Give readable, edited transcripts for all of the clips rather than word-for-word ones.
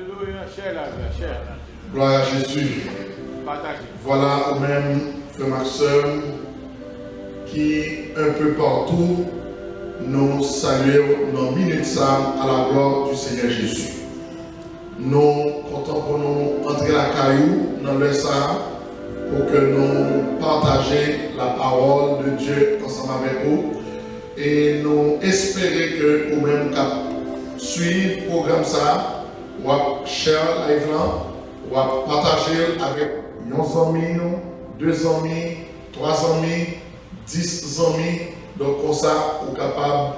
Alléluia, cher. Gloire à Jésus. Voilà au même, frère ma soeur, qui un peu partout nous saluons dans minutes ça à la gloire du Seigneur Jésus. Nous comptons pour nous entrer la caillou dans le ça pour que nous partagions la parole de Dieu ensemble avec vous et nous espérer que vous même suivre le programme ça ou share live là ou partager avec nos amis, 2 amis, 3 amis, 10 amis. Donc comme ça, vous êtes capable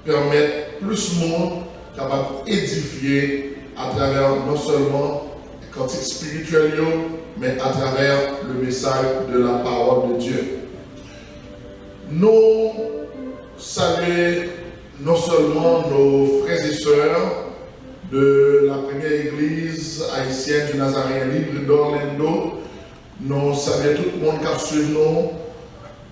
de permettre plus de monde, capable d'édifier à travers non seulement les cantiques spirituels, mais à travers le message de la parole de Dieu. Nous saluons non seulement nos frères et sœurs de la première église haïtienne du Nazaréen libre d'Orlando, nous saluons tout le monde qui suit nous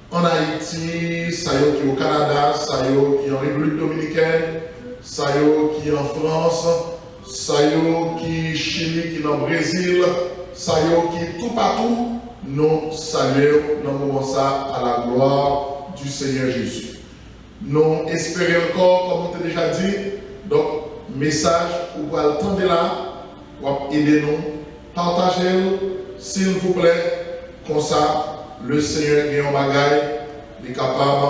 en Haïti, ça y est qui est au Canada, ça y est qui est en République dominicaine, ça y est qui est en France, ça y est qui est Chili, qui est en Brésil, ça y est qui est tout partout. Nous saluons dans le moment ça à la gloire du Seigneur Jésus. Nous espérons encore, comme on t'a déjà dit, donc message ou pour attendre là, ou aider nous, partagez-le, s'il vous plaît, comme ça. Le Seigneur Guillaume Bagaille est capable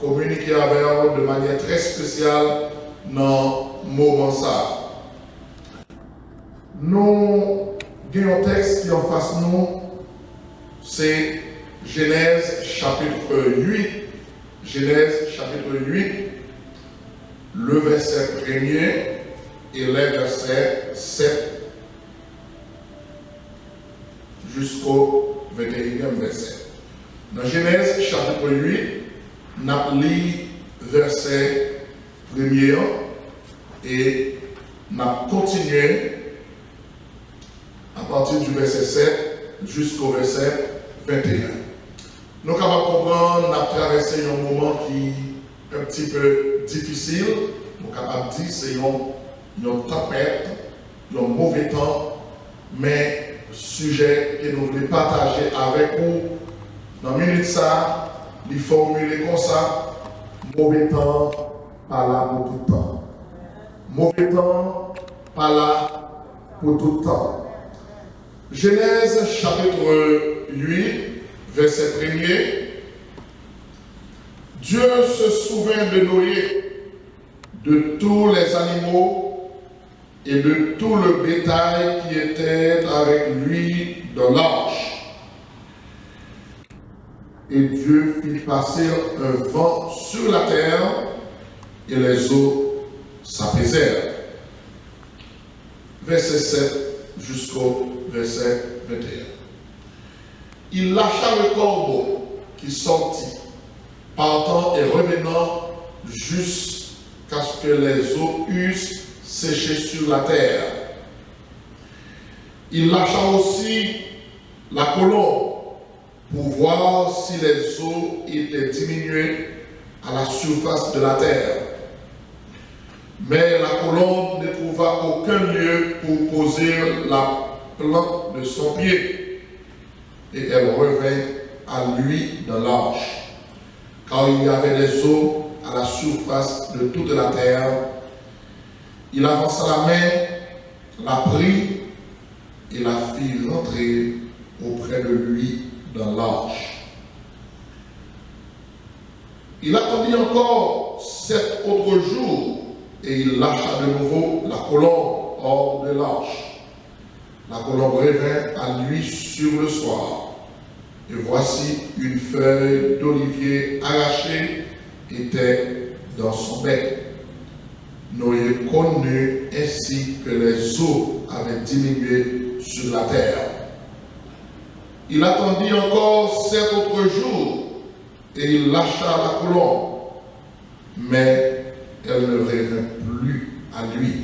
de communiquer avec nous de manière très spéciale dans ce moment. Nous avons un texte qui est en face de nous, c'est Genèse chapitre 8. Genèse chapitre 8, le verset 1er et les versets 7 jusqu'au 21e verset. Dans Genèse chapitre 8, nous avons lu verset 1er et nous avons continué à partir du verset 7 jusqu'au verset 21. Nous sommes capables de comprendre, nous avons traversé un moment qui est un petit peu difficile. Nous sommes capables de dire que c'est une tempête, un mauvais temps, mais sujet que nous voulons partager avec vous. Dans une minute ça, il formuler comme ça, mauvais temps, pas là pour tout temps. Mauvais temps, pas là pour tout temps. Genèse chapitre 8, verset 1er. Dieu se souvint de Noé, de tous les animaux et de tout le bétail qui était avec lui dans l'arche. Et Dieu fit passer un vent sur la terre et les eaux s'apaisèrent. Verset 7 jusqu'au verset 21. Il lâcha le corbeau qui sortit, partant et revenant jusqu'à ce que les eaux eussent séché sur la terre. Il lâcha aussi la colombe pour voir si les eaux étaient diminuées à la surface de la terre. Mais la colombe ne trouva aucun lieu pour poser la plante de son pied, et elle revint à lui dans l'arche, car il y avait des eaux à la surface de toute la terre. Il avança la main, la prit et la fit rentrer auprès de lui dans l'arche. Il attendit encore 7 autres jours et il lâcha de nouveau la colombe hors de l'arche. La colombe revint à lui sur le soir. Et voici une feuille d'olivier arrachée était dans son bec. Noé connut ainsi que les eaux avaient diminué sur la terre. Il attendit encore 7 autres jours et il lâcha la colombe, mais elle ne revint plus à lui.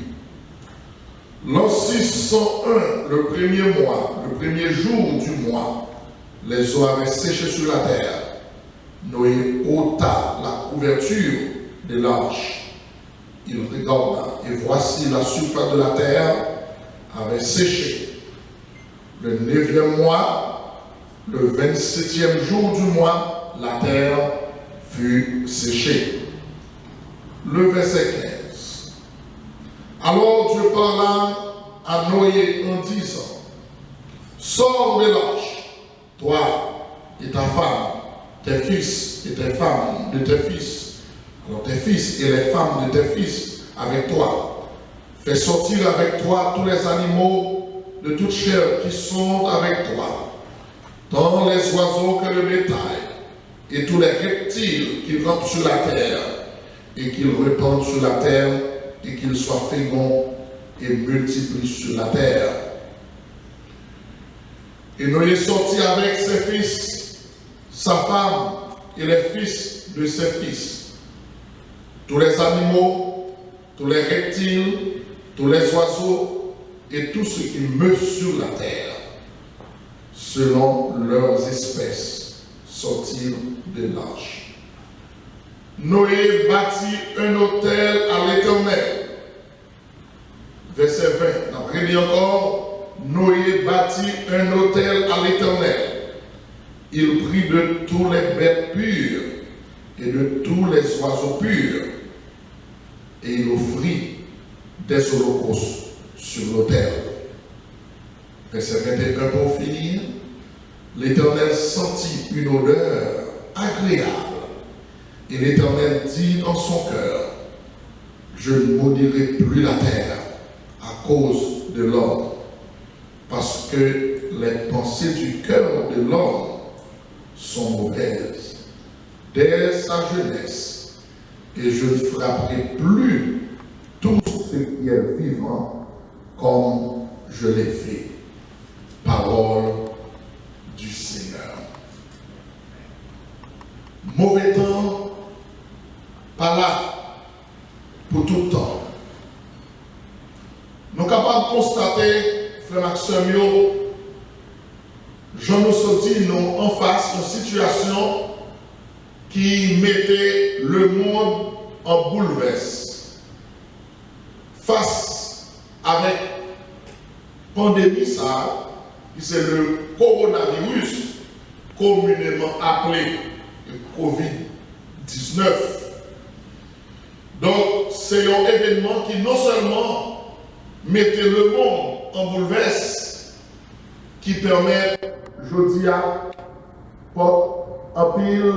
L'an 601, le premier mois, le premier jour du mois, les eaux avaient séché sur la terre. Noé ôta la couverture de l'arche. Il regarda, et voici la surface de la terre avait séché. Le 9e mois, le 27e jour du mois, la terre fut séchée. Le verset 15. Alors Dieu parla à Noé en disant, sors de l'arche, toi et ta femme, tes fils et tes femmes de tes fils, alors tes fils et les femmes de tes fils avec toi. Fais sortir avec toi tous les animaux de toute chair qui sont avec toi, tant les oiseaux que le bétail, et tous les reptiles qui rampent sur la terre, et qu'ils répandent sur la terre, et qu'ils soient féconds et multiplient sur la terre. Et Noé sortit avec ses fils, sa femme et les fils de ses fils, tous les animaux, tous les reptiles, tous les oiseaux et tout ce qui meut sur la terre, selon leurs espèces, sortirent de l'arche. Noé bâtit un autel à l'Éternel. Verset 20. Après dit encore, Noé bâtit un autel à l'Éternel. Il prit de tous les bêtes pures et de tous les oiseaux purs, et il offrit des holocaustes sur l'autel. Verset 21 pour finir. L'Éternel sentit une odeur agréable, et l'Éternel dit dans son cœur, je ne maudirai plus la terre à cause de l'homme, parce que les pensées du cœur de l'homme sont mauvaises dès sa jeunesse, et je ne frapperai plus tout ce qui est vivant comme je l'ai fait. Parole du Seigneur. Mauvais temps, pas là, pour tout le temps. Nous sommes capables de constater, frère Maxime, Jean nous sortit nous en face d'une situation qui mettait le monde en bouleverse. Face avec pandémie, ça, c'est le coronavirus, communément appelé le Covid-19. Donc, c'est un événement qui non seulement mettait le monde en bouleverse, qui permet, je dis à, un pile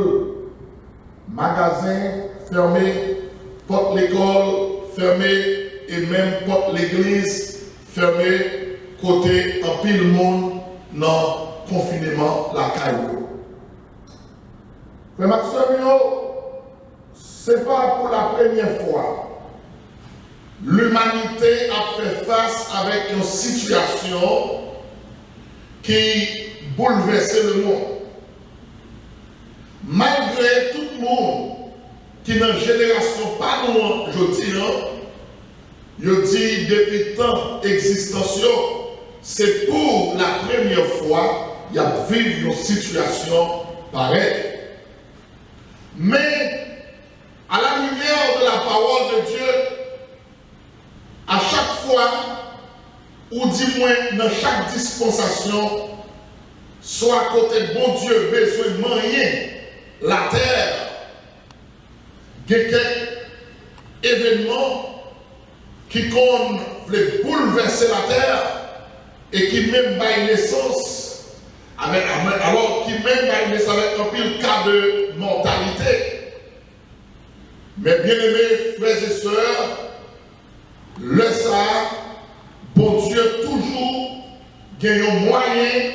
magasin fermé, porte l'école fermée et même porte l'église fermée, côté un pile monde dans le confinement la caillou. Frère Maxime, ce n'est pas pour la première fois. L'humanité a fait face avec une situation qui bouleversait le monde. Malgré tout le monde qui dans la génération pas loin, je dis depuis tant existentiel, c'est pour la première fois qu'il y a vécu une situation pareille. Mais à la lumière de la parole de Dieu, à chaque fois, ou du moins dans chaque dispensation, soit côté bon Dieu, besoin de moyen, la terre, quelques événements qui veulent bouleverser la terre et qui même baillent naissance, alors qui même baillent naissance avec un pile cas de mortalité. Mais bien aimés frères et sœurs, le ça, bon Dieu toujours gagne un moyen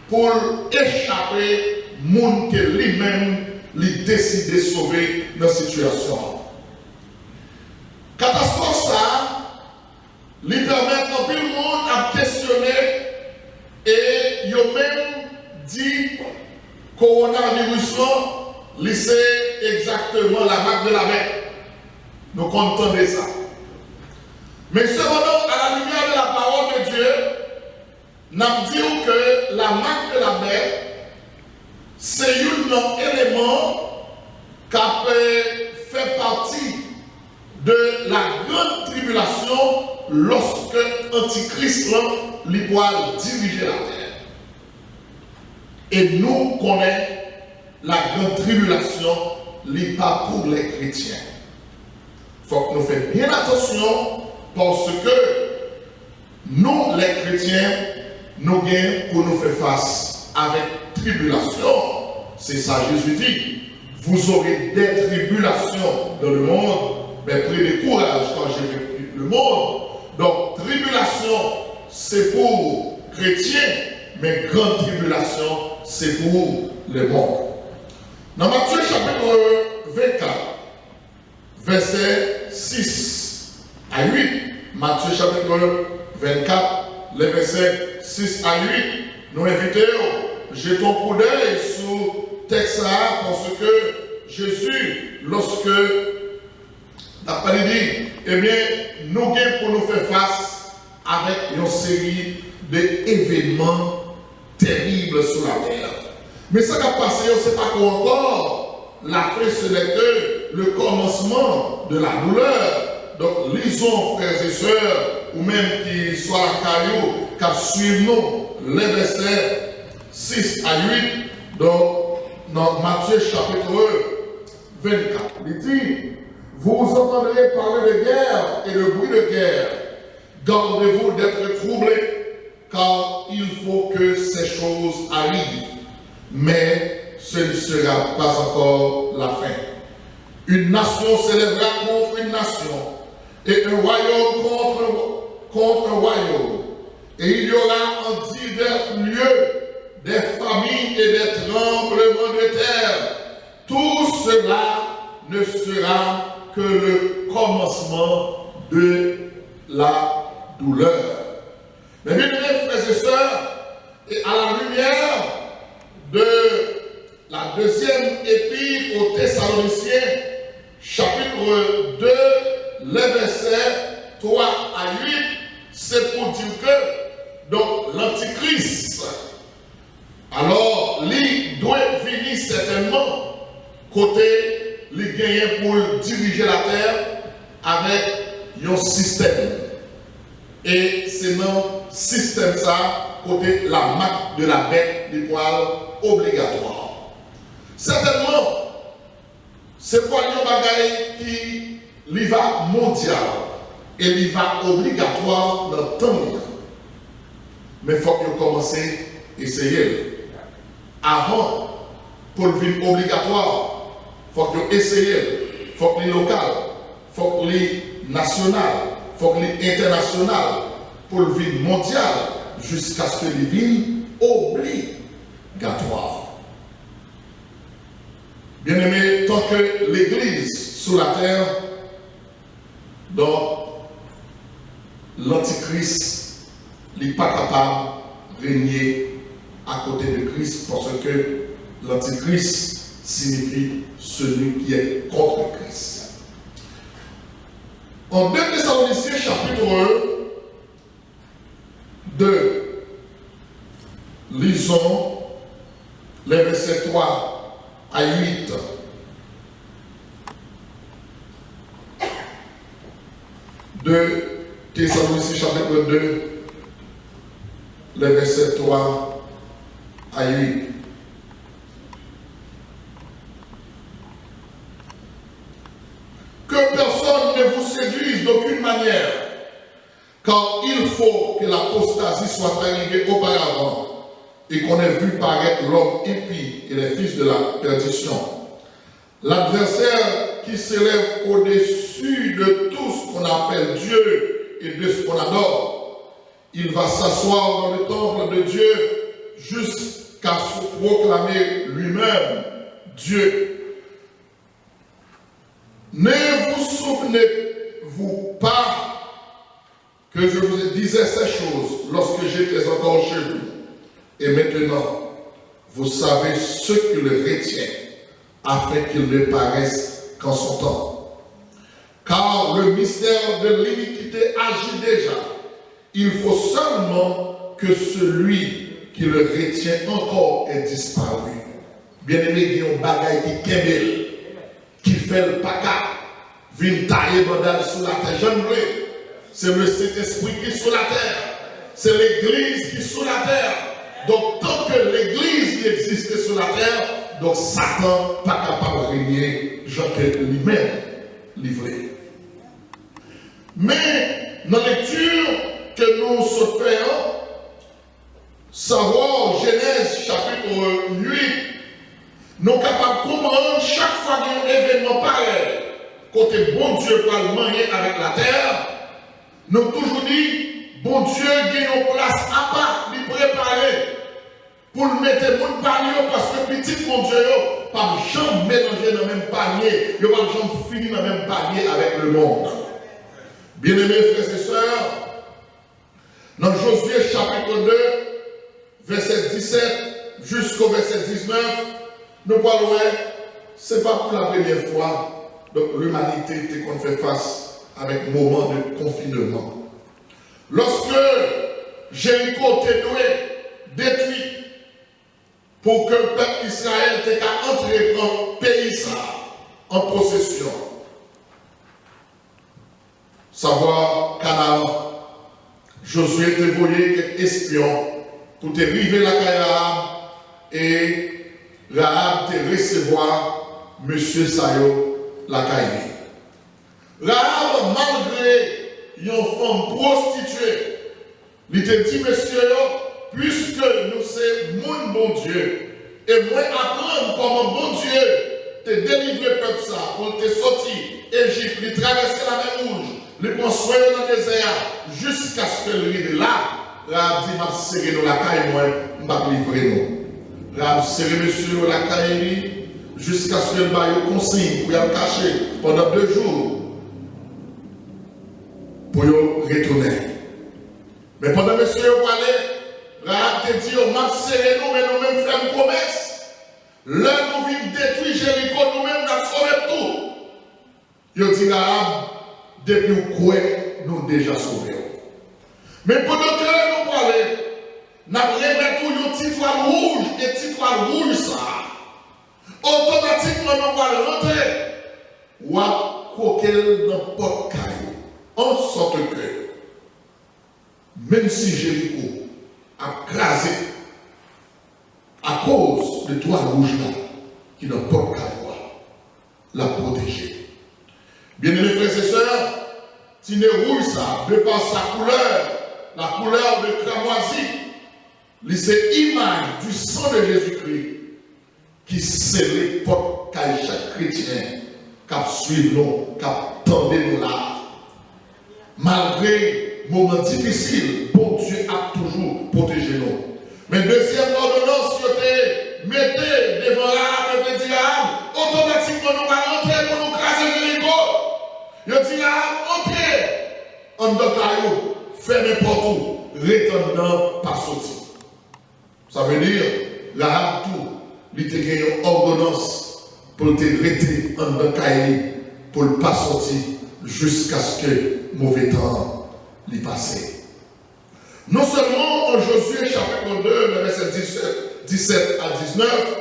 pour échapper monde que lui-même lui décide de sauver dans la situation. Catastrophe ça, lui permet à tout le monde à questionner et il même dit coronavirus c'est exactement la marque de la bête. Nous comptons de ça. Mais cependant, à la lumière de la parole de Dieu, nous disons que la marque de la bête, c'est un élément qui fait partie de la grande tribulation lorsque l'Antichrist lui pourra diriger la terre. Et nous connaissons la grande tribulation, n'est pas pour les chrétiens. Il faut que nous fassions bien attention parce que nous, les chrétiens, nous gagnons pour nous faire face avec tribulation. C'est ça Jésus dit. Vous aurez des tribulations dans le monde, mais prenez courage quand j'ai vécu le monde. Donc, tribulation, c'est pour chrétiens, mais grande tribulation, c'est pour le monde. Dans Matthieu chapitre 24, verset 6 à 8, Matthieu chapitre 24, les versets 6 à 8, nous invitons, jetons coup d'œil sur le texte parce que Jésus, lorsque l'appel dit, eh bien, nous avons pour nous faire face avec une série d'événements terribles sur la terre. Mais ce qui a passé, on ne sait pas quoi encore. La fin, ce n'est que le commencement de la douleur. Donc, lisons, frères et sœurs, ou même qui soient à caillou, car suivons les versets 6 à 8, donc, dans Matthieu chapitre 24. Il dit, vous entendrez parler de guerre et de bruit de guerre. Gardez-vous d'être troublés, car il faut que ces choses arrivent. Mais ce ne sera pas encore la fin. Une nation s'élèvera contre une nation, et un royaume contre un royaume. Et il y aura en divers lieux des famines et des tremblements de terre. Tout cela ne sera que le commencement de la douleur. Mais bien aimés frères et sœurs, et à la lumière de la deuxième épître aux Thessaloniciens, chapitre 2, les versets 3 à 8, c'est pour dire que donc l'Antichrist, alors, il doit venir certainement côté les gagnants pour diriger la terre avec un système. Et c'est dans ce système ça, côté la marque de la bête des poils obligatoire. Certainement, c'est pour un bagage qui lui va mondial et lui va obligatoire dans le temps. Mais il faut que commencer à essayer. Avant, pour le vivre obligatoire, il faut que essayer. Il faut que les local, il faut que les national, il faut que les international, pour le vivre mondial, jusqu'à ce que les villes obligatoires. Bien aimé, tant que l'Église sur la terre, donc l'Antichrist n'est pas capable de régner à côté de Christ, parce que l'Antichrist signifie celui qui est contre Christ. En 2 Thessaloniciens chapitre 2, lisons les versets 3 à 8. De Thessaloniciens chapitre 2, les versets 3 à 8. Que personne ne vous séduise d'aucune manière, car il faut que l'apostasie soit arrivée auparavant et qu'on ait vu paraître l'homme impie et les fils de la perdition. L'adversaire qui s'élève au-dessus de tout ce qu'on appelle Dieu et de ce qu'on adore, il va s'asseoir dans le temple de Dieu jusqu'à se proclamer lui-même Dieu. Ne vous souvenez-vous pas que je vous disais ces choses lorsque j'étais encore chez vous? Et maintenant, vous savez ce qui le retient, afin qu'il ne paraisse qu'en son temps. Car le mystère de l'iniquité agit déjà. Il faut seulement que celui qui le retient encore ait disparu. Bien-aimé, il y a un bagaille qui kemel, qui fait le paca, vient tailler bandal sous la terre. c'est le Saint-Esprit qui est sur la terre. C'est l'Église qui est sur la terre. Donc, tant que l'Église existe sur la terre, donc Satan n'est pas capable de régner, Jean-Pierre lui-même livré. Mais, dans la lecture que nous faisons, savoir Genèse chapitre 8, nous sommes capables de comprendre chaque fois qu'il y a un événement pareil, côté bon Dieu va le manier avec la terre, nous avons toujours dit, bon Dieu gagne une place à part, lui préparer pour le mettre dans le panier, parce que petit bon Dieu, pas jamais mélanger dans le même panier, il ne va jamais finir dans le même panier avec le monde. Bien-aimés frères et sœurs, dans Josué chapitre 2, verset 17 jusqu'au verset 19, nous parlons, ce n'est pas pour la première fois que l'humanité qu'on fait face avec un moment de confinement. Lorsque Jéricho était détruit pour que le peuple d'Israël ait qu'à entrer dans le pays en possession, savoir Canaan, Josué te voyait quelques espions pour te river la Rahab et Rahab te recevoir Monsieur Sayo la Kaïli. Rahab, malgré une femme prostituée, il te dit, monsieur, puisque nous sommes mon bon Dieu, et moi apprendre comment bon Dieu te délivrer le peuple ça, pour te sortir Égypte, il traverser la mer Rouge, le construire dans le désert, jusqu'à ce que le rive là, Rahab dit, m'a serré dans la caille, moi, m'a livré nous. Rahab serré monsieur la caille, jusqu'à ce que le bail consigne pour y aller cacher pendant 2 jours, pour y retourner. Mais pendant que monsieur parlait, Rahab te dit, m'a serré nous, mais nous-mêmes faisons une promesse. Là, nous venons détruire Jéricho, nous-mêmes, nous avons sauvé tout. Il dit, Rahab, depuis où nous déjà sauvés. Mais pendant que nous parlons, nous remettons une petite toile rouge, et petite toile rouge, ça. Automatiquement, nous allons rentrer. Ou à croquer dans le pot caillou. En sorte que, même si Jéricho a crasé à cause de toile rouge là, qui n'a pas caillou, l'a protégé. Bien-aimés frères et sœurs, si ne rouge ça, de par sa couleur, la couleur de cramoisi, c'est l'image du sang de Jésus-Christ qui scelle l'époque qu'à chaque chrétien qui suit nous, qui attend nous là. Malgré moments difficiles, bon Dieu a toujours protégé nous. Mais deuxième ordonnance, que mettez devant l'âme et dit automatiquement nous allons rentrer pour nous craser Jéricho. Je dis entrez en caillou, fermez n'importe où, retournant par sorti. Ça veut dire, la tout, il te gagne une ordonnance pour te rester en caillou, pour ne pas sortir jusqu'à ce que mauvais temps l'y passe. Non seulement en Josué chapitre 2, verset 17 à 19,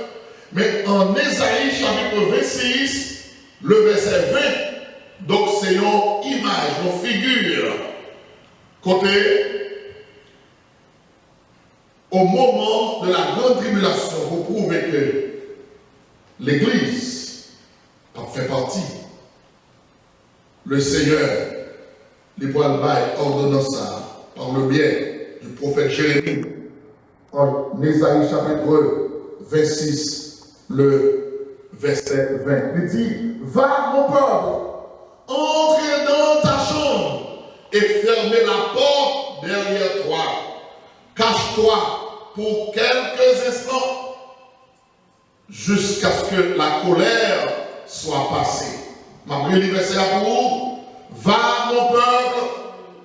mais en Ésaïe chapitre 26, le verset 20, donc c'est une image, une figure, côté, au moment de la grande tribulation, vous prouvez que l'Église en fait partie. Le Seigneur, les poils bail ordonnance ça par le biais du prophète Jérémie, en Ésaïe chapitre 26, le verset 20. Il dit, va mon peuple, entre dans ta chambre et fermez la porte derrière toi. Cache-toi pour quelques instants jusqu'à ce que la colère soit passée. Ma brille verset pour vous. Va mon peuple,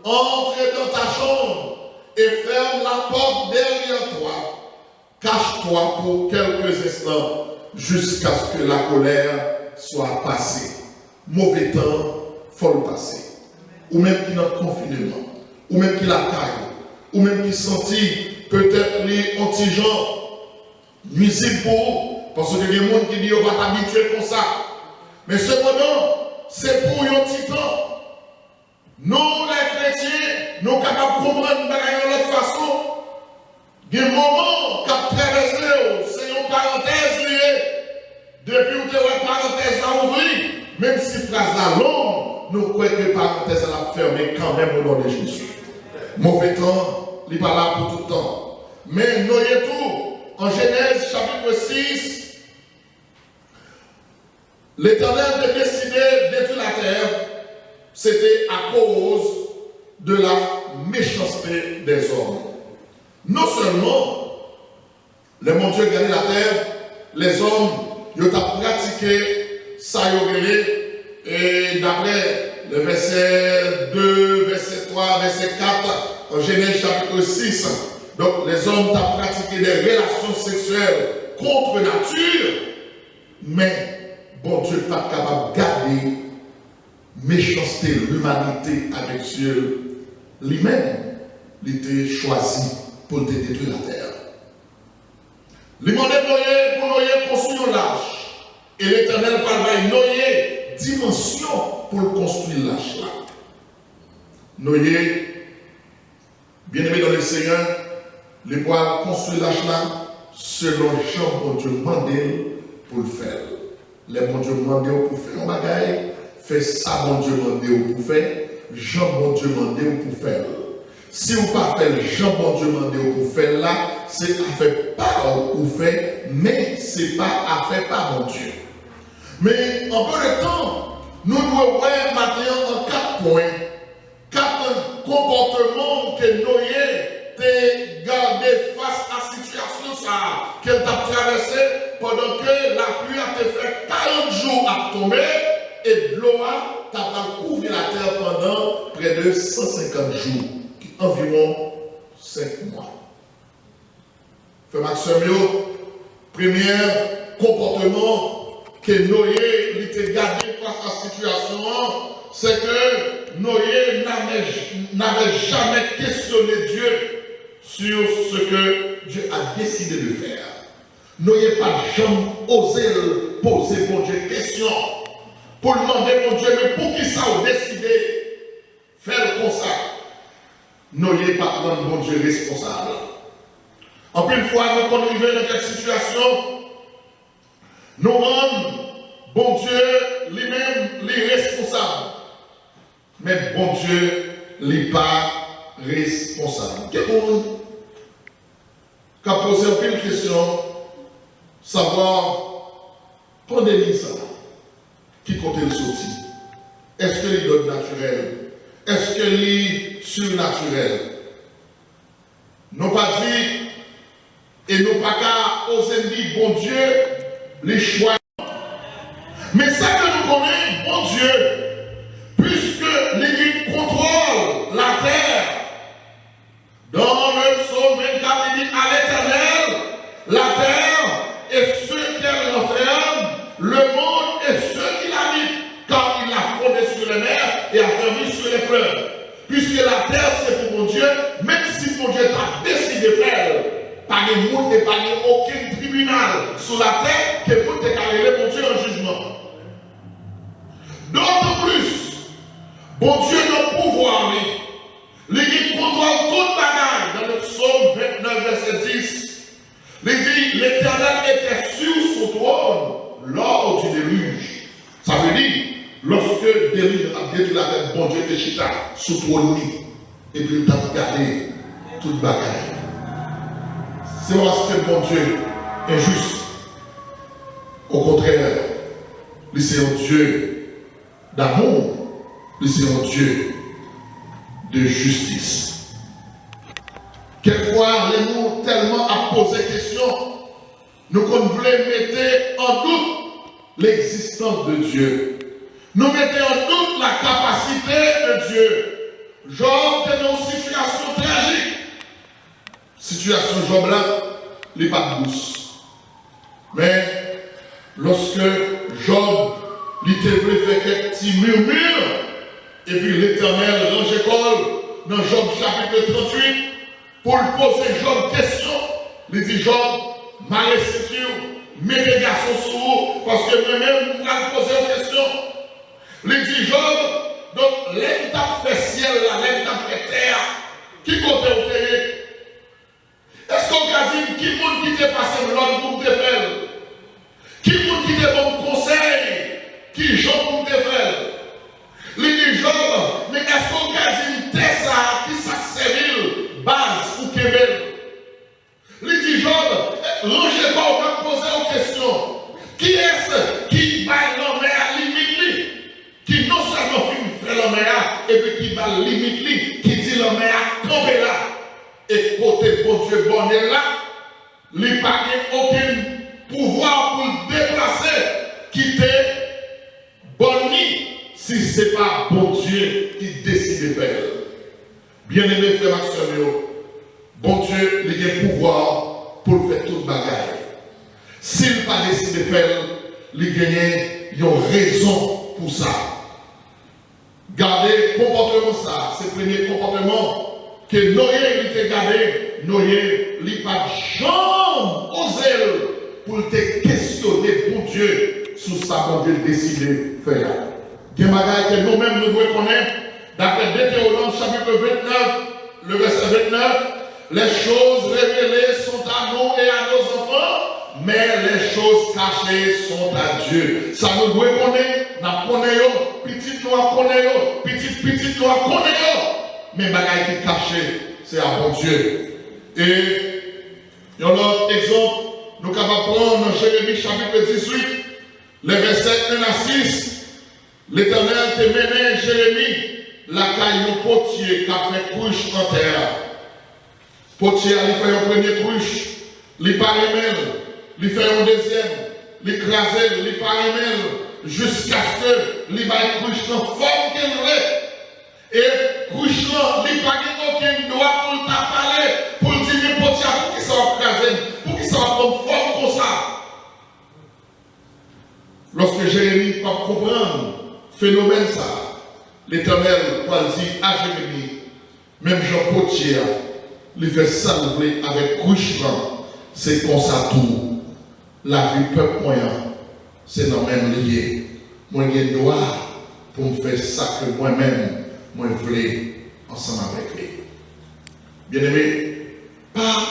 entre dans ta chambre et ferme la porte derrière toi. Cache-toi pour quelques instants jusqu'à ce que la colère soit passée. Mauvais temps, faut le passer. Ou même qui n'a confinement, ou même qui la caille, ou même qui sentit peut-être les anti-gens nuisibles pour vous, parce que il y a des gens qui disent on va t'habituer comme ça. Mais cependant, c'est pour un petit temps. Nous, les chrétiens, nous sommes capables de comprendre de l'autre façon. Il y a un moment qui a traversé, c'est une parenthèse liée. Depuis où tu as une parenthèse à ouvrir, même si phrase là longue, nous croyons que la parenthèse a fermée quand même au nom de Jésus. Mauvais temps, il n'est pas là pour tout le temps. Mais nous y tout, en Genèse chapitre 6, l'Éternel a décidé de détruire la terre, c'était à cause de la méchanceté des hommes. Non seulement, le mon Dieu gagné la terre, les hommes, ils ont pratiqué ça, et d'après le verset 2, verset 3, verset 4, en Genèse chapitre 6, donc les hommes ont pratiqué des relations sexuelles contre nature, mais bon Dieu n'est pas capable de garder méchanceté, l'humanité avec Dieu lui-même. Il était choisi pour détruire la terre. Il m'a demandé pour nous construire l'arche. Et l'Éternel parle de Noé dimension pour construire l'arche là. Noé, bien aimé dans le Seigneur, les poils construire l'arche là selon Jean, bon Dieu demandé pour le faire. Les bon Dieu demandé pour faire un bagage, fait ça, bon Dieu demandé pour faire, Jean, bon Dieu demandé pour faire. Si vous ne pas faire Jean, bon Dieu demandé pour faire là, c'est affaire pas pour faire, mais ce n'est pas affaire par mon Dieu. Mais en peu de temps, nous devons voir maintenant en 4 points, 4 comportements que Noé a gardé face à la situation qu'elle a traversée pendant que la pluie a fait 40 jours à tomber et l'eau a couvert la terre pendant près de 150 jours, environ 5 mois. Frère Maximio, premier comportement que Noé a gardé face à la situation, c'est que Noé n'avait jamais questionné Dieu sur ce que Dieu a décidé de faire. Noé pas jamais osé poser mon Dieu question pour demander mon Dieu, mais pour qui ça a décidé de faire comme ça? Noé pas prendre mon Dieu responsable. En plus, une fois nous arrivons dans cette situation, nous rendons bon Dieu lui-même les responsables. Mais bon Dieu n'est pas responsable. Quelqu'un qui a posé une question, savoir, pandémie ça, qui compte le sorti. Est-ce que l'idole naturel? Est-ce que l'idole surnaturel? Nous pas dit, et nous pas qu'à oser dire, bon Dieu, les choix. Mais ça que nous connaissons, bon Dieu, puisque l'Église contrôle la terre, dans le psaume 24, il dit à l'Éternel, la terre et ceux qu'elle renferme, le monde et ceux qui l'habitent, car il l'a fondé sur les mers et a fermé sur les fleuves. Puisque la terre c'est pour mon Dieu, même si mon Dieu t'a décidé de faire, pas de monde et pas aucun tribunal sur la terre que vous déclarez mon Dieu en jugement. D'autant plus, bon Dieu n'a pouvoir, l'Église contrôle toute bagaille dans le psaume 29, verset 10. Il dit, l'Éternel était sur son trône lors du déluge. Ça veut dire, lorsque le déluge a détruit la terre, bon Dieu était chita sous trône, et puis il t'a regardé toute bagaille. C'est parce que bon Dieu est juste. Au contraire, lui c'est un Dieu d'amour, lui c'est un Dieu de justice. Quelquefois, les mots tellement à poser question, nous qu'on voulait mettre en doute l'existence de Dieu. Nous mettons en doute la capacité de Dieu. Job est dans une situation tragique. Situation Job là, il n'est pas douce. Mais lorsque Job, il voulu faire quelques petits murmures, et puis l'Éternel range école dans Job chapitre 38, pour lui poser Job question, il dit Job, ma restitution, mets des garçons sur vous, parce que moi-même, je vais poser une question. Il dit Job, Donc, l'étape fait ciel, l'étape fait terre. Qui compte au terre? Est-ce qu'on a dit qui monde qui t'est passé l'autre pour te faire? Qui monde qui t'est bon conseil? Qui j'en pour te faire? Les gens, mais est-ce qu'on a dit t'es ça qui s'accélère base ou Québec? Les gens, rangez pas, on va poser une question. Qui est-ce qui va l'homme à limite? Qui non seulement fait l'homme et puis qui va limite, qui dit l'homme à camper là. Et côté bon Dieu bon est là, il n'y a pas aucun pouvoir pour le déplacer, quitter bon nid, si ce n'est pas bon Dieu qui décide de faire. Bien-aimé frère Maxime, bon Dieu, il a un pouvoir pour faire toute bagaille. S'il n'a pas décidé de faire, il a une raison pour ça. Gardez le comportement ça, c'est le premier comportement que Noé il t'a gardé. Noé il n'a pas jamais osé pour te questionner pour Dieu sur ça qu'on Dieu décidé de faire. Il y a des choses que nous-mêmes nous devons connaître. D'après Deutéronome chapitre 29, le verset 29, les choses révélées sont à nous et à nos enfants, mais les choses cachées sont à Dieu. Ça nous doit connaître, nous connaissons, petit nous connaissons, petit nous connaissons. Mais les choses qui sont cachées, c'est à bon Dieu. Et un autre exemple, nous sommes capables de prendre dans Jérémie chapitre 18, les versets 1 à 6. L'Éternel te menait Jérémie, la caille au potier qui a fait cruche en terre. Potier, il fait un premier cruche, il paramèle, il fait un deuxième, il crase, il paramèle, jusqu'à ce que il va cruche en forme qu'elle voulait. Et cruche là, il n'a pas aucun droit pour le parler, pour le dire, potier, pour qu'il soit crasé, pour qu'il soit en forme comme ça. Lorsque Jérémie va comprendre phénomène ça, l'Éternel va dire à Jérémie, même Jean Potier, il fait salver avec cruchement, c'est comme ça tout. La vie peuple moyen, c'est dans le même lié. Moi, j'ai droit pour me faire ça que moi-même, moi, je voulais ensemble avec lui. Bien-aimé, pas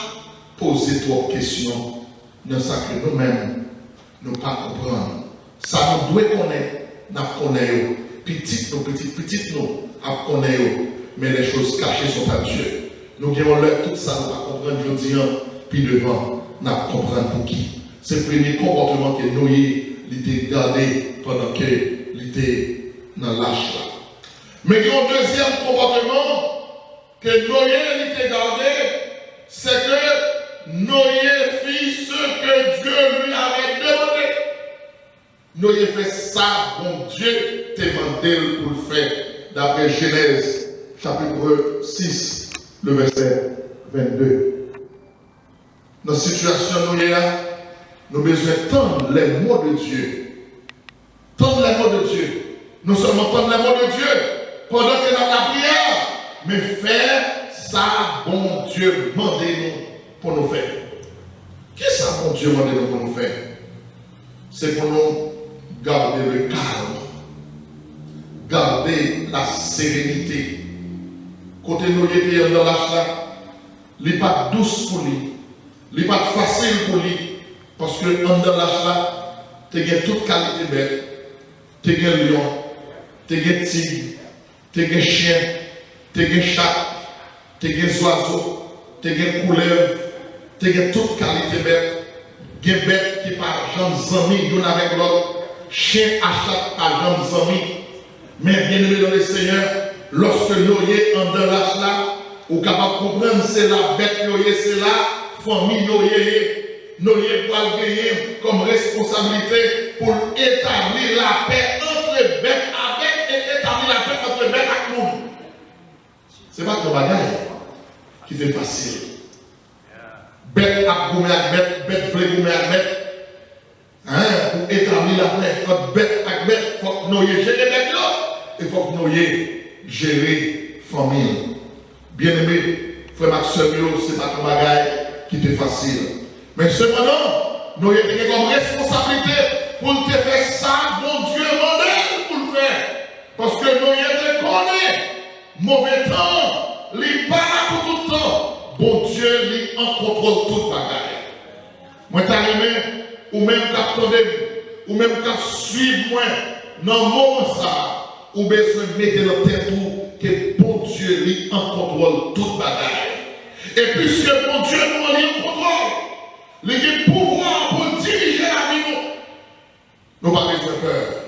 poser trop de questions dans ça que nous-mêmes, nous pas comprendre. Ça nous doit connaître, nous connaissons. Petit nous, nous connaissons. Mais les choses cachées sont à Dieu. Nous avons l'air tout ça, nous ne comprendre aujourd'hui, puis devant, nous comprenons pour qui. C'est le premier comportement que nous avons gardé pendant qu'il était dans l'âge là. Mais il y a un deuxième comportement que Noé a gardé, c'est que Noé fit ce que Dieu lui avait demandé. Noé fait ça, bon Dieu t'a demandé pour le faire, d'après Genèse, chapitre 6, le verset 22. Dans la situation Noé là, nous avons besoin d'entendre les mots de Dieu. Tendre les mots de Dieu. Non seulement tendre les mots de Dieu, pendant que dans la prière, mais faire ça, bon Dieu, demandez-nous pour nous faire. Qu'est-ce que ça, bon Dieu, demandez-nous pour nous faire? C'est pour nous garder le calme, garder la sérénité. Côté nous étions dans l'âge là, il n'est pas douce pour lui, il n'est pas facile pour lui, parce que dans l'âge là, tu as toute qualité bête, tu as lion, tu as tigre, tu as chien, tu as chat, tu as oiseau, tu as couleuvre, tu as toute qualité bête, tu as bête qui par jambes amis l'une avec l'autre, chien achète par jambes amis. Mais bien aimé dans le Seigneur, lorsque Noé en dans l'âge là, ou capable de comprendre c'est la bête Noé, c'est la famille Noé. Noé doit gagner comme responsabilité pour établir la paix entre bêtes avec et établir la paix entre bêtes avec nous. Ce n'est pas ton bagage qui fait facile. Bête à gommer avec bête, bête voulait gommer avec bête. Pour établir la paix entre bête avec bête, il faut que Noé gère les bêtes là. Il faut que Noé gère la famille. Bien aimé, frère Maxime, ce n'est pas ton bagage qui est facile. Mais cependant, nous avons comme responsabilité pour te faire ça, bon Dieu, mandé pour le faire. Parce que nous y connaît mauvais temps, il pas là pour tout le temps. Bon Dieu, il en contrôle toute bagaille. Moi, t'as aimé, ou même qu'attendez, ou même qu'à suivre moi, dans le moment ça, ou besoin de mettre dans tête tout, que bon Dieu, il en contrôle toute bagaille. Et puisque bon Dieu nous en contrôle, il a le pouvoir pour diriger la vie, nous n'avons pas besoin de peur.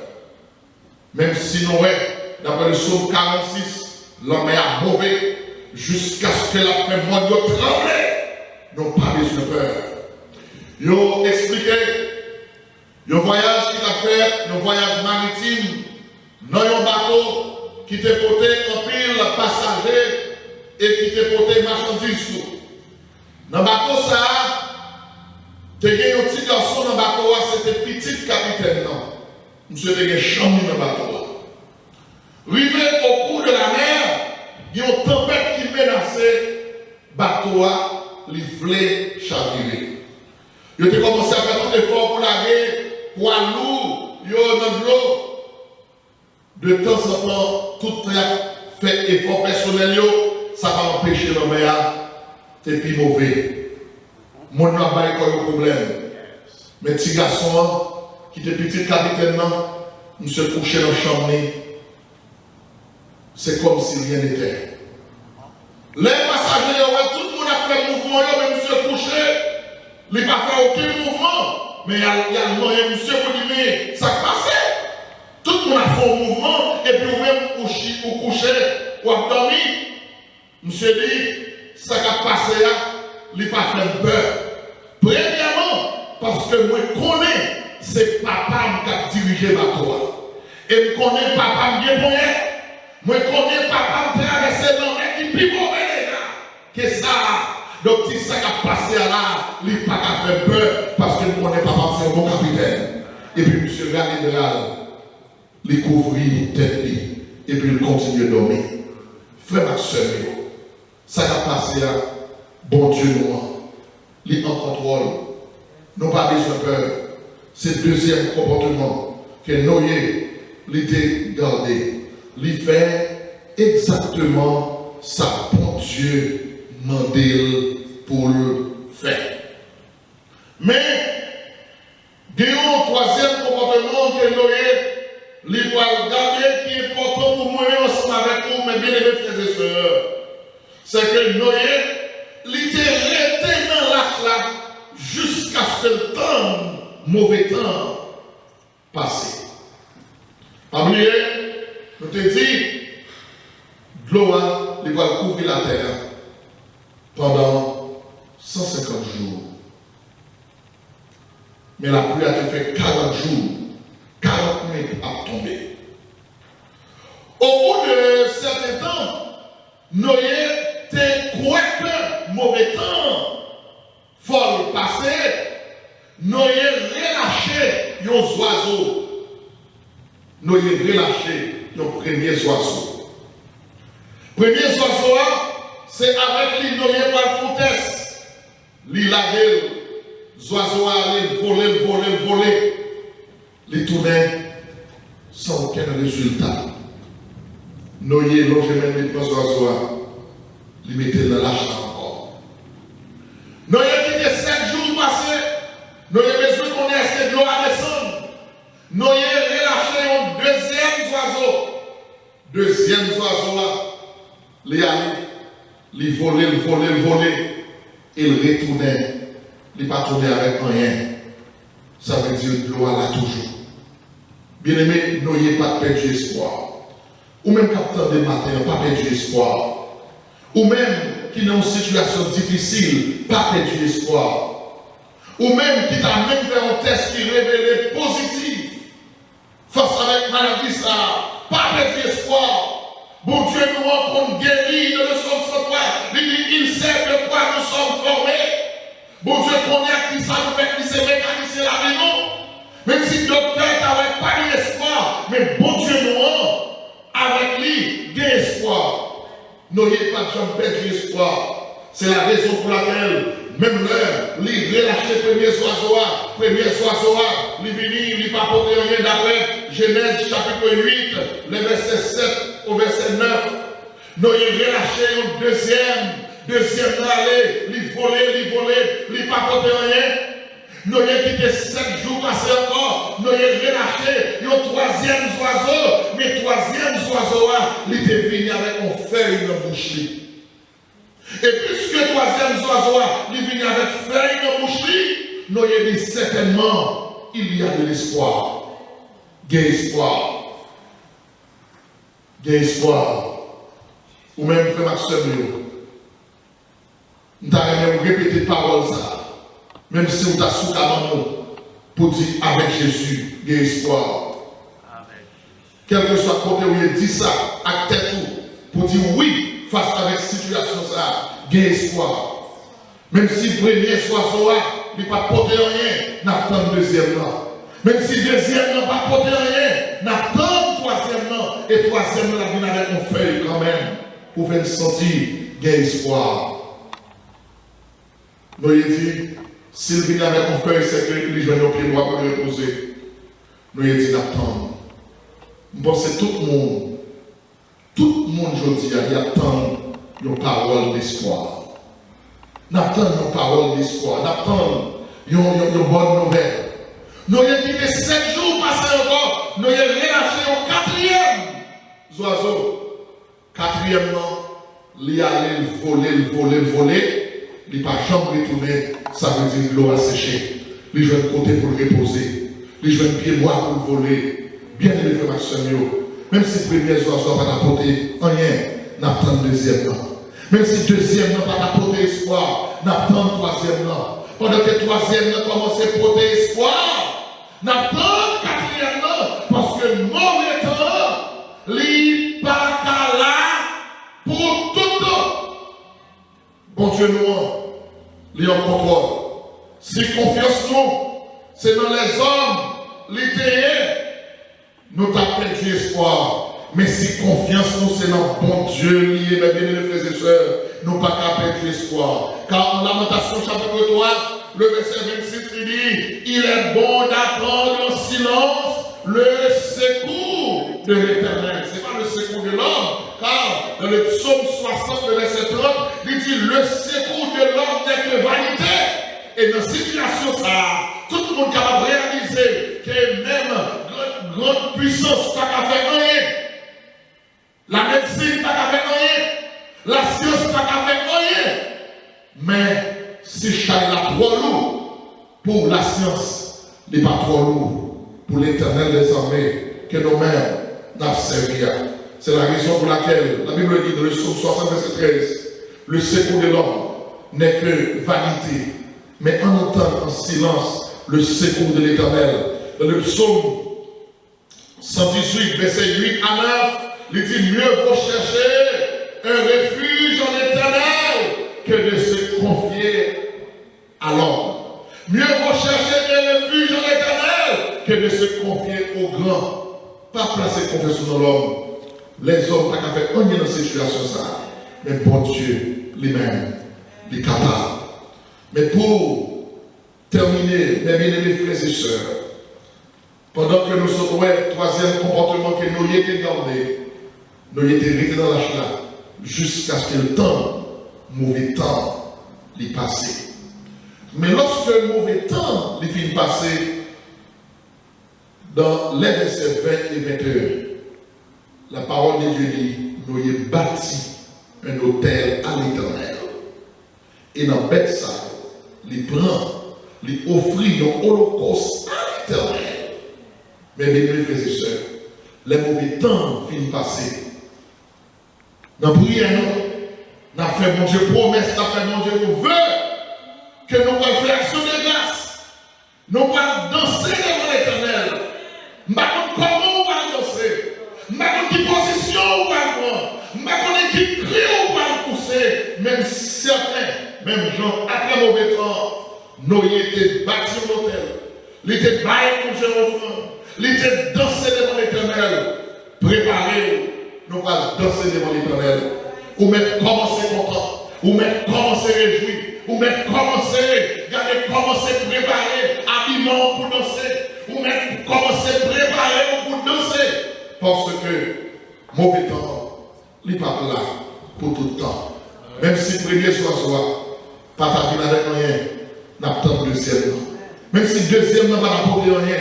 Même si nous, d'après le psaume 46, l'homme est mauvais jusqu'à ce que la fin monde tremble, nous n'avons pas besoin de peur. Ils ont expliqué le voyage qu'il a fait, le voyage maritime, dans un bateau qui te portait en pile passagers et qui te portait marchandises. Dans le bateau, ça, tu as un petit garçon dans le bateau, c'était petit capitaine. Monsieur a un chambre dans le bateau. Rivé au cours de la mer, il y a une tempête qui menaçait le bateau, il voulait chavirer. Il a commencé à faire tout effort pour la guerre, pour aller lourd, il y a dans l'eau. De temps en temps, tout fait effort personnel, ça va empêcher le meilleur, c'est plus mauvais. Mon n'a pas de problème. Mais petit garçon, qui était petit capitaine, il se couchait dans la chambre, c'est comme si rien n'était. Les passagers, tout le monde a fait le mouvement, mais il se couchait, il n'a pas fait aucun mouvement. Mais il y a le moyen, monsieur, pour dire, ça passait. Tout le monde a fait un mouvement, et puis vous-même, vous couchez, ou abdomen. Monsieur dit, ça qui a passé là, il n'a pas fait peur. Premièrement, parce que moi, je connais, c'est papa qui a dirigé ma toi. Et je connais papa qui a moyen. Moi, je connais papa qui a traversé dans le qui est plus mauvais que ça. Donc, si ça qui a passé là, il n'a pas fait peur, parce que je connais papa, c'est un bon capitaine. Et puis, monsieur le général, il couvrit tête, et puis il continue de dormir. Frère et soeur, ça qui a passé là, bon Dieu nous, il en contrôle. Nous n'avons pas besoin de peur. C'est le deuxième comportement que Noé l'était gardé. Il fait exactement ça, bon Dieu mandé pour le faire. Mais, il y a un troisième comportement que Noé il va regarder qui est important pour moi ensemble avec vous, mes bien-aimés frères et sœurs. C'est que Noé, il était resté dans l'arche là jusqu'à ce que le temps, mauvais temps, passe. Pas oublier, je te dis, l'eau, il va couvrir la terre pendant 150 jours. Mais la pluie a fait 40 jours. 40 000 a tombé. Au bout de certains temps, Noé te croit que mauvais temps, faut passer, Noé relâché les oiseaux. Noé relâché les premiers oiseaux. Premiers oiseaux, c'est avec les Noé par foutesse. Les laguer, les oiseaux allaient voler. Les tournaient sans aucun résultat. Noé, longé même les trois oiseaux, les mettait dans l'arche encore. Noé qui était 7 jours passés, Noé besoin qu'on ait assez de l'eau à descendre. Noé relâché un deuxième oiseau là, les allait, les volait, et il retournait, il pas tourné avec rien. Ça veut dire que l'eau là toujours. Bien aimé, n'ayez pas perdu espoir. Ou même capteur de matin, pas perdu espoir. Ou même qui est dans une situation difficile, pas perdu espoir. Ou même qui t'a même fait un test qui révélait positif. Face avec maladie, ça, pas perdu espoir. Bon Dieu nous rencontre guéri de le sommes sans toi. Il sait de quoi nous sommes formés. Bon Dieu connaît qui ça nous fait qui s'est mécanisé la vie, non? Même si le docteur n'avait pas d'espoir, mais bon Dieu nous rend, avec lui, des espoirs. N'ayez pas de jamais perdu espoir. C'est la raison pour laquelle, même l'heure, il relâche les premiers oiseaux, il vient, il pas porter rien d'après, Genèse chapitre 8, le verset 7 au verset 9. Nous avons relâché un deuxième aller, lui voler, lui pas porter rien. Nous avons quitté 7 jours passés encore. Nous avons relâché un troisième oiseau. Mais troisième oiseau, il était venu avec un feuille de bouche. Et puisque le troisième oiseau, il est venu avec feuille de bouche, nous avons dit certainement, il y a de l'espoir. Il y a espoir. Il y a espoir. Ou même, frère Maxime, nous avons répété parole ça. Même si vous avez sous pour dire avec Jésus, il y a espoir. Quel que soit le côté où il dit ça, à tête pour dire oui, face à la situation ça, il y a espoir. Même si le premier oiseau n'a pas porté rien, n'attend le deuxième là. Même si le deuxième n'a pas porté rien, n'attend le troisième là. Et troisième là, il avec une feuille quand même. Pour faire sentir qu'il y a espoir. Nous avons dit, s'il vient avec une feuille, c'est que les gens ont pied droit pour reposer. Nous avons dit d'attendre. Je pense que tout le monde aujourd'hui, il attend une parole d'espoir. N'attend une parole d'espoir. N'attend une bonne nouvelle. Nous avons dit que 7 jours passés encore, nous avons relâché au 4e oiseau. 4e, il a allé voler. Il n'a pas jamais retourné. Ça veut dire que l'eau a séché. Il joue un côté pour le reposer. Il joue un pied bois pour le voler. Bien aimé, frère Maxime, même si le premier oiseau n'a pas apporté rien, n'attend le deuxième. Même si le deuxième n'a pas apporté espoir, n'attend le troisième. Pendant que le troisième n'a commencé à porter espoir, n'attend le 4e, parce que mauvais temps, il n'est pas là pour tout le temps. Bon Dieu, nous, il est en contrôle. Si confiance nous, c'est dans les hommes, l'idée, nous avons perdu espoir. Mais si confiance nous, c'est dans bon Dieu, lié, mes bien-aimés frères et sœurs, nous n'avons pas perdu espoir. Car en Lamentation chapitre 3, le verset 26, il dit, il est bon d'attendre en silence le secours de l'Éternel. Ce n'est pas le secours de l'homme, car dans le psaume 60, le verset 30, il dit, le secours de l'homme n'est que vanité. Et dans cette situation, ça, tout le monde capable de réaliser que même grande puissance n'a qu'à faire rien. La médecine n'a qu'à faire rien. La science n'a qu'à faire rien. Mais si chaque est trop lourd pour la science, n'est pas trop lourd pour l'Éternel des armées que nous-mêmes n'avons servi. C'est la raison pour laquelle la Bible dit dans le psaume 60, verset 13, le secours de l'homme n'est que vanité. Mais en entendant en silence le secours de l'Éternel. Dans le psaume 118, verset 8 à 9, il dit mieux vaut chercher un refuge en l'Éternel que de se confier à l'homme. Mieux vaut chercher un refuge en l'Éternel que de se confier au grand. Pas placer confiance dans l'homme. Les hommes n'ont qu'à faire un dans cette situation. Mais bon Dieu, lui-même, il est capable. Mais pour terminer, mes bien-aimés frères et sœurs, pendant que nous sommes le troisième comportement que nous y étions gardés, nous y étions restés dans la chala, jusqu'à ce que le temps, mauvais temps, l'y passe. Mais lorsque le mauvais temps l'y finit passer, dans les versets 20 et 21, la parole de Dieu dit, nous y bâti un autel à l'Éternel. Et dans Bethsaïda, il prend, il offre un holocauste à l'Éternel. Mais mes frères et sœurs, les mauvais temps finissent passer. Dans la prière, nous avons fait mon Dieu promesse, nous avons fait mon Dieu vœu, que nous allons faire action de grâce. Nous allons danser devant l'Éternel. Nous allons comment on va danser. Nous allons quelle position on va prendre. Nous allons quel cri on va pousser. Même certains, même gens, après mauvais temps, nous étions bâtis au hôtel. Nous étions baillés pour Dieu offrande. Nous étions dansés devant l'Éternel. Préparés, nous allons danser devant l'Éternel. Ou même commencer content. Ou même commencer réjoui. Ou même commencer, regardez, commencer préparer, habillement pour danser. Ou pour commencer à préparer pour danser. Parce que mauvais temps, il n'est pas là pour tout le temps. Même si le premier soir, pas ta vie avec rien, n'attend deuxième temps. Même si deuxième n'a pas apporté rien,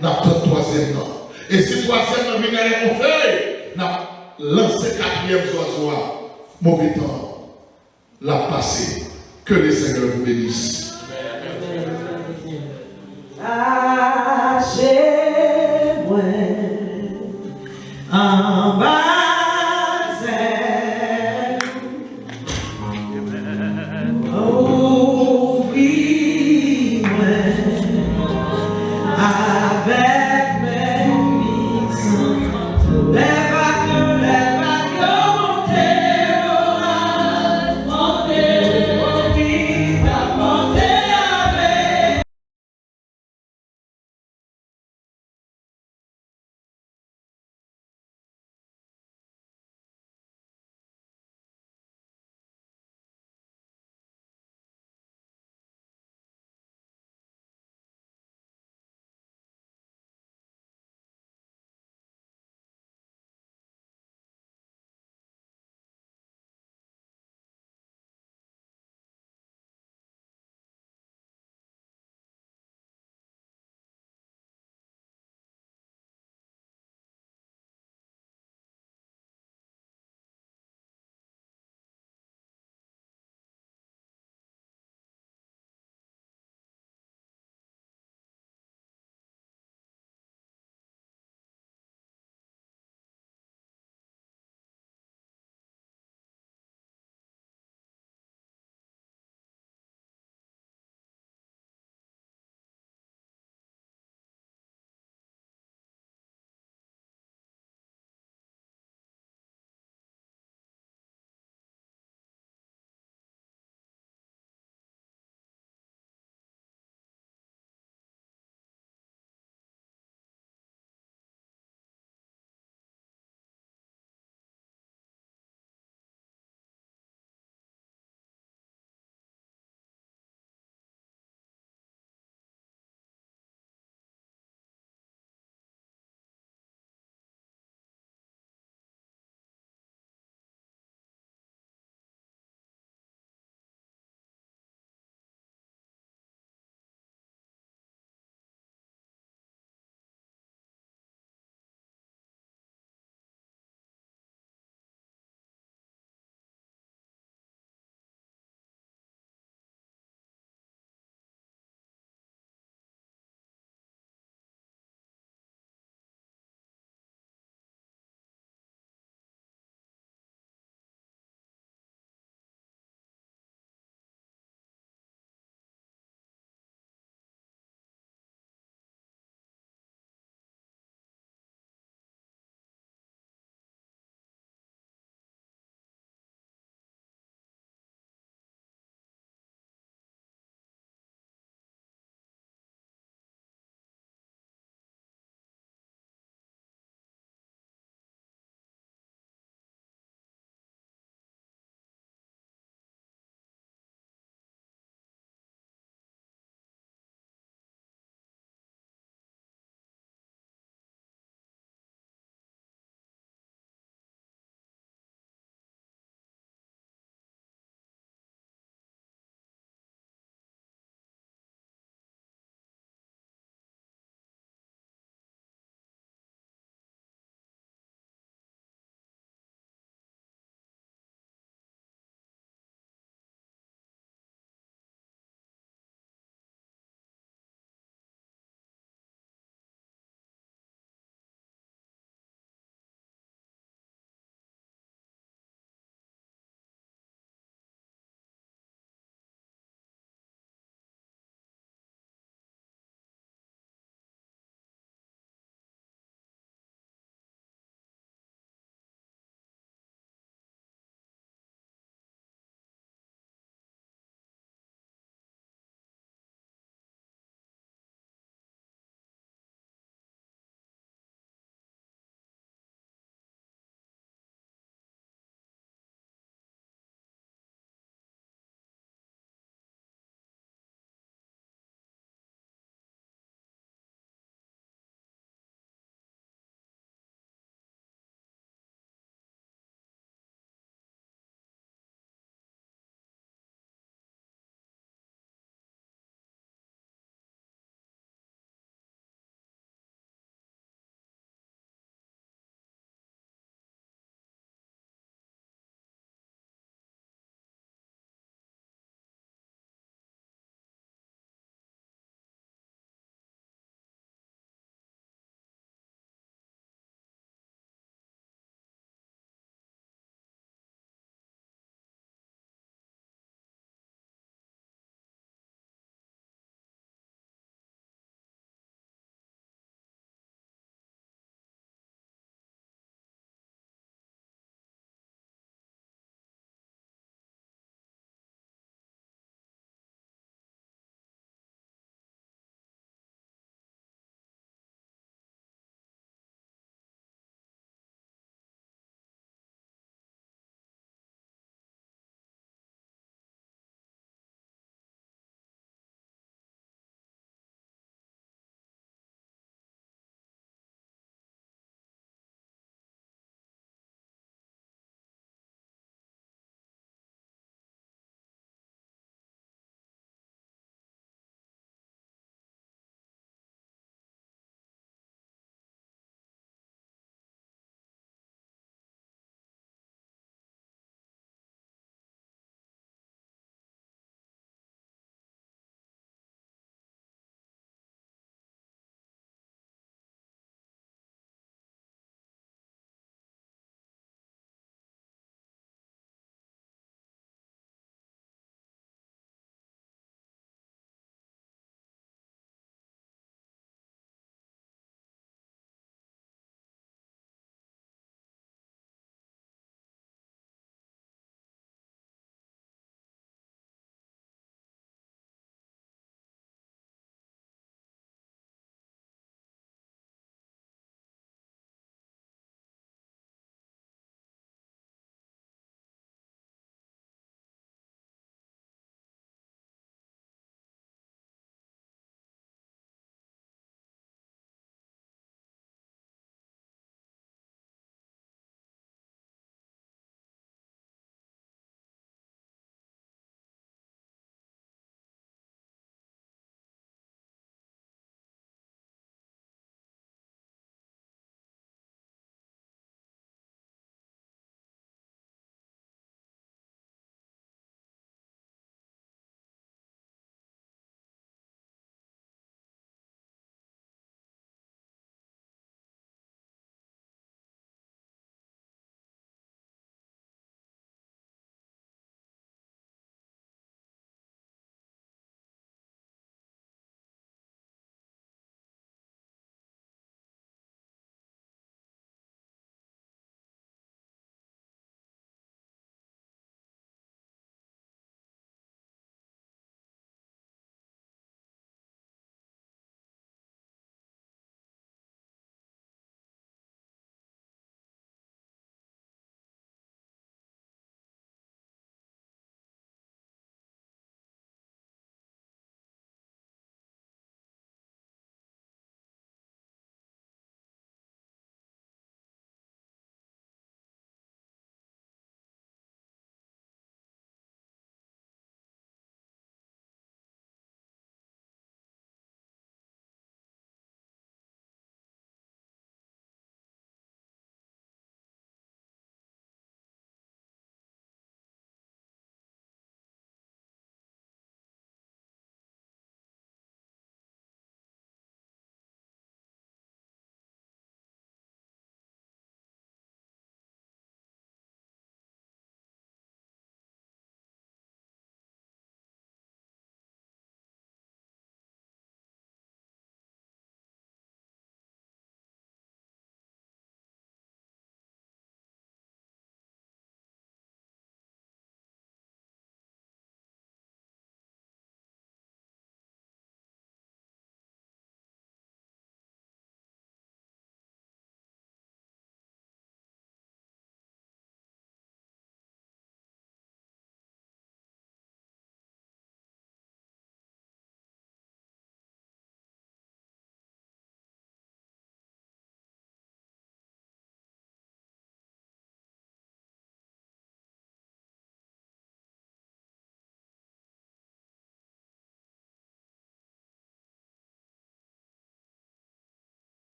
n'attend troisième temps. Et si troisième n'a vient avec mon frère, n'a lancé quatrième soir, mauvais temps, l'a passé. Que le Seigneur vous bénisse.